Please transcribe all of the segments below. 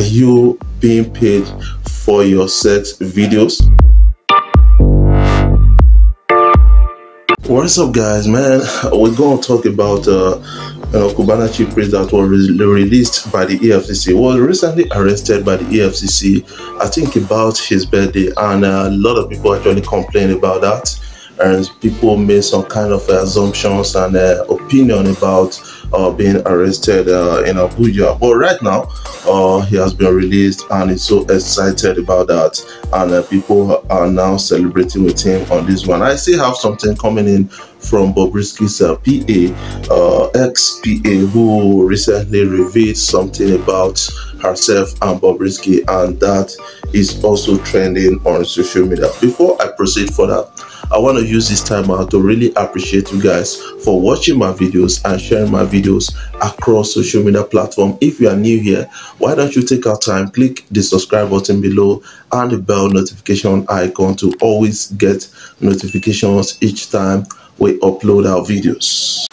Are you being paid for your sex videos? What's up, guys? Man, we're going to talk about Cubana chief priest that was released by the EFCC. Was recently arrested by the EFCC, I think about his birthday, and a lot of people actually complained about that, and people made some kind of assumptions and opinion about being arrested in Abuja. But right now he has been released and is so excited about that, and people are now celebrating with him on this one. I still have something coming in from Bobrisky's PA, ex-PA, who recently revealed something about herself and Bobrisky, and that is also trending on social media. Before I proceed further, I want to use this time out to really appreciate you guys for watching my videos and sharing my videos across social media platforms. If you are new here, why don't you take our time, click the subscribe button below and the bell notification icon to always get notifications each time we upload our videos.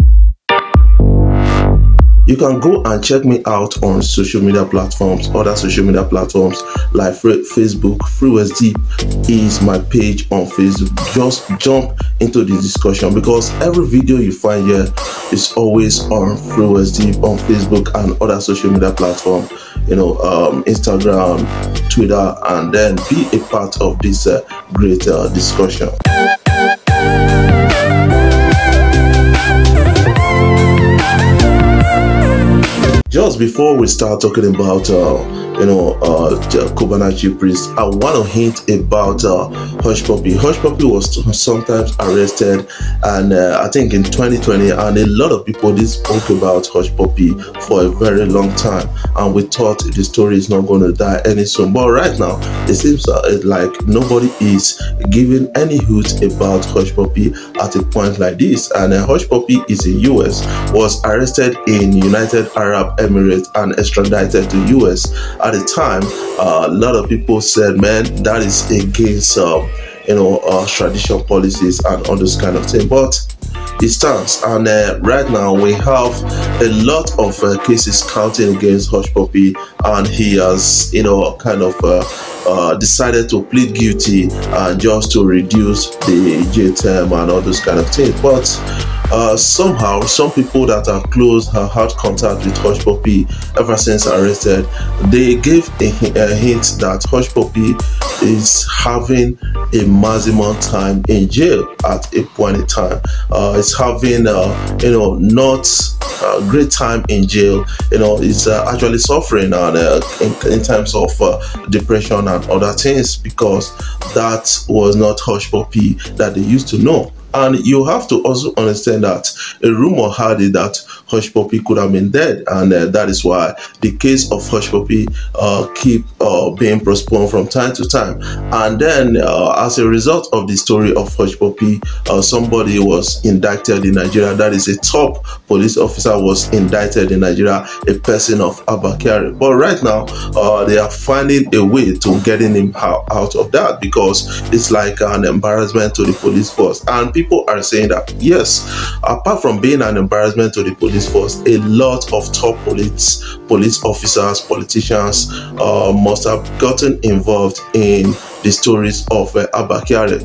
You can go and check me out on social media platforms, other social media platforms like Facebook. FreeWestDeep is my page on Facebook. Just jump into the discussion, because every video you find here is always on FreeWestDeep on Facebook and other social media platforms, Instagram, Twitter, and then be a part of this great discussion. Just before we start talking about Cubana chief priest, I want to hint about Hush Puppy. Hush Puppy was sometimes arrested, and I think in 2020, and a lot of people did spoke about Hush Puppy for a very long time, and we thought the story is not going to die any soon. But right now, it seems like nobody is giving any hoot about Hush Puppy at a point like this. And Hush Puppy is in US, was arrested in United Arab Emirates and extradited to US. At the time, a lot of people said, man, that is against tradition policies and all those kind of things, but it stands. And right now we have a lot of cases counting against Hush Puppy, and he has decided to plead guilty just to reduce the jail term and all those kind of things. But somehow some people that are close have had contact with Hush Puppy ever since arrested. They gave a hint that Hush Puppy is having a maximum time in jail at a point in time. It's having not a great time in jail. It's actually suffering in terms of depression and other things, because that was not Hush Puppy that they used to know. And you have to also understand that a rumor had it that Hush Puppy could have been dead, and that is why the case of Hush Puppy keep being postponed from time to time. And then as a result of the story of Hush Puppy, somebody was indicted in Nigeria. That is, a top police officer was indicted in Nigeria, a person of Abakari. But right now they are finding a way to getting him out of that, because it's like an embarrassment to the police force. And people are saying that, yes, apart from being an embarrassment to the police force, a lot of top police officers, politicians must have gotten involved in the stories of Abakari,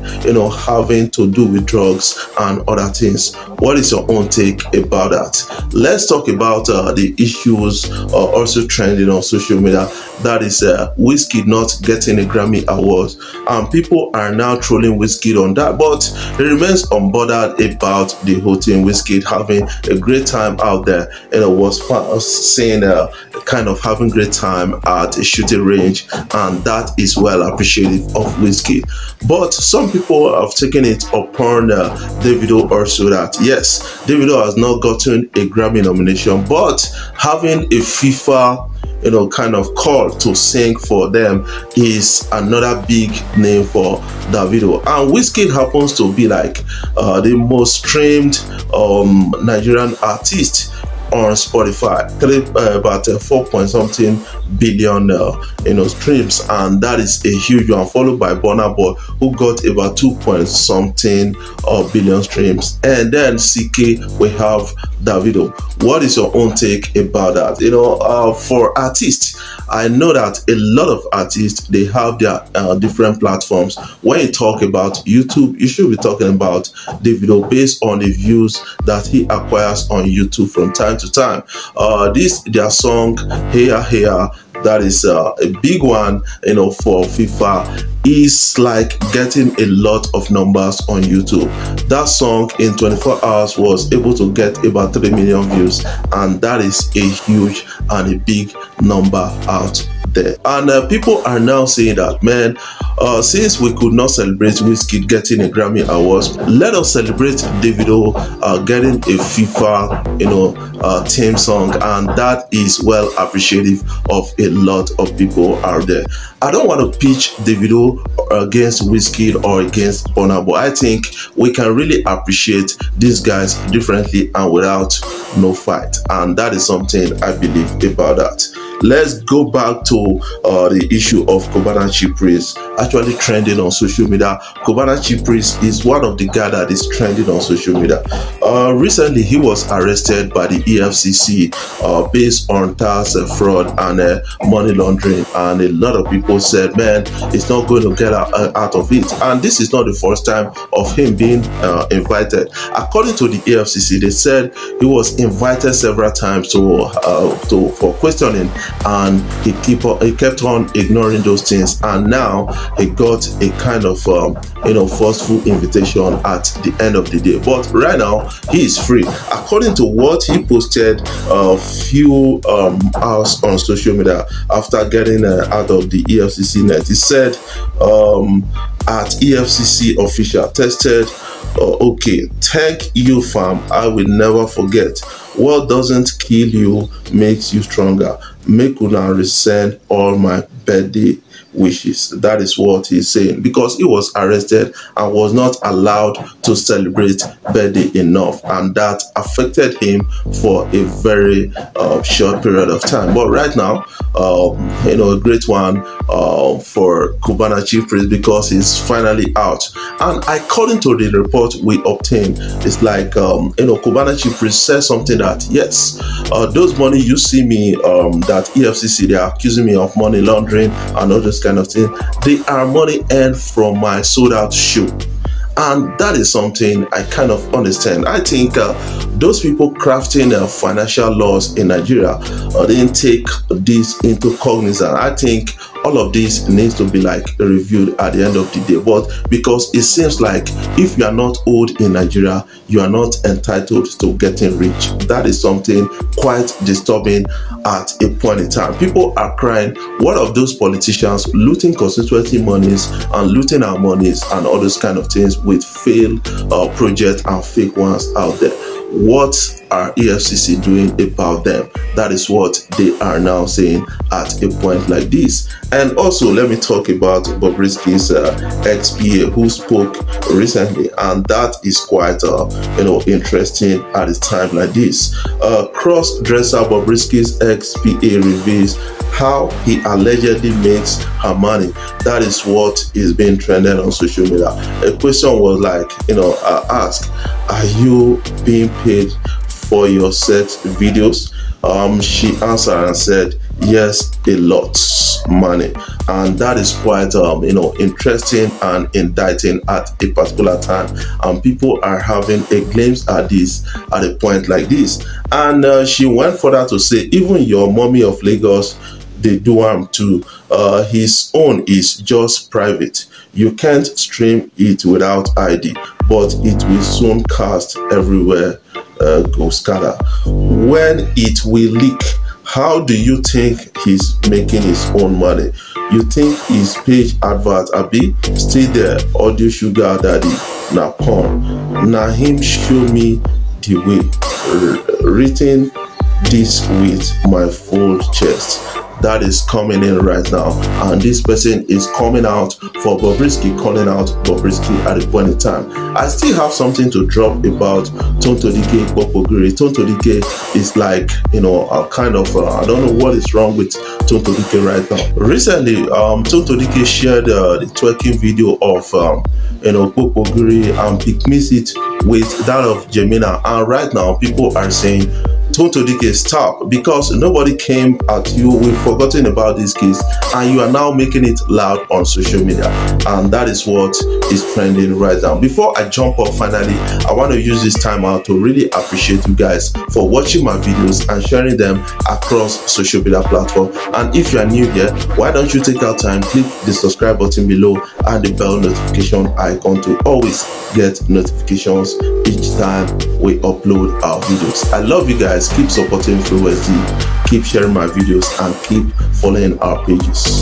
having to do with drugs and other things. What is your own take about that? Let's talk about the issues also trending on social media. That is Wizkid not getting a Grammy award, and people are now trolling Wizkid on that, but he remains unbothered about the whole thing. Wizkid having a great time out there, was saying kind of having great time at a shooting range, and that is well appreciated of Wizkid. But some people have taken it upon Davido also that, yes, Davido has not gotten a Grammy nomination, but having a FIFA kind of call to sing for them is another big name for Davido. And Wizkid happens to be like the most streamed Nigerian artist on Spotify, about 4-point-something billion streams, and that is a huge one, followed by Burna Boy, who got about 2-point-something billion streams. And then CK, we have Davido. What is your own take about that? You know, for artists, I know that a lot of artists, they have their different platforms. When you talk about YouTube, you should be talking about Davido based on the views that he acquires on YouTube from time to time. Their song Heya Heya, that is a big one, you know, for FIFA, is like getting a lot of numbers on YouTube. That song in 24 hours was able to get about 3 million views, and that is a huge and a big number out there. And people are now saying that, man, since we could not celebrate Wizkid getting a Grammy Awards, let us celebrate Davido getting a FIFA, you know, theme song, and that is well appreciative of a lot of people out there. I don't want to pitch Davido against Wizkid or against Burna, but I think we can really appreciate these guys differently and without no fight, and that is something I believe about that. Let's go back to the issue of Cubana Chief Priest actually trending on social media. Cubana Chief Priest is one of the guys that is trending on social media. Recently, he was arrested by the EFCC based on tax fraud and money laundering, and a lot of people said, man, it's not going to get out of it. And this is not the first time of him being invited. According to the EFCC, they said he was invited several times for questioning, and he kept on ignoring those things, and now he got a kind of forceful invitation at the end of the day. But right now he is free, according to what he posted a few hours on social media after getting out of the EFCC net. He said at EFCC official tested, okay, thank you fam, I will never forget. What doesn't kill you makes you stronger. Make una resend all my birthday wishes. That is what he's saying, because he was arrested and was not allowed to celebrate birthday enough, and that affected him for a very short period of time. But right now, you know, a great one for Cubana Chief Priest, because he's finally out. And according to the report we obtained, it's like you know, Cubana Chief Priest said something that, yes, those money you see me that EFCC, they are accusing me of money laundering and all this kind of thing, they are money earned from my sold out show. And that is something I kind of understand. I think those people crafting financial laws in Nigeria didn't take this into cognizance. I think all of this needs to be like reviewed at the end of the day. But because it seems like if you are not old in Nigeria, you are not entitled to getting rich. That is something quite disturbing at a point in time. People are crying, what of those politicians looting constituency monies and looting our monies and all those kind of things with failed projects and fake ones out there? What are EFCC doing about them? That is what they are now saying at a point like this. And also, let me talk about Bobrisky's ex-PA who spoke recently, and that is quite you know, interesting at a time like this. Cross-dresser Bobrisky's ex-PA reveals how he allegedly makes her money. That is what is being trended on social media. A question was like, you know, asked, are you being paid for your sex videos? She answered and said, yes, a lot money. And that is quite you know, interesting and indicting at a particular time, and people are having a glimpse at this at a point like this. And she went further to say, even your mommy of Lagos, they do harm too. His own is just private. You can't stream it without ID, but it will soon cast everywhere, go scatter. When it will leak, how do you think he's making his own money? You think his page advert abi stay there, audio sugar daddy na porn? Na him show me the way, written this with my full chest. that is coming in right now, and this person is coming out for Bobrisky, calling out Bobrisky at the point in time. I still have something to drop about Tonto Dike Bopogiri. Tonto Dike is like, you know, a kind of I don't know what is wrong with Tonto Dike right now. Recently, Tonto Dike shared the twerking video of you know, Bopogiri and mixed it with that of Jemina, and right now people are saying Tonto Dike, stop, because nobody came at you. We've forgotten about this case and you are now making it loud on social media, and that is what is trending right now. Before I jump off, finally, I want to use this time out to really appreciate you guys for watching my videos and sharing them across social media platforms. And if you are new here, why don't you take out time, click the subscribe button below and the bell notification icon to always get notifications each time we upload our videos. I love you guys. Keep supporting FreeWest, keep sharing my videos, and keep following our pages.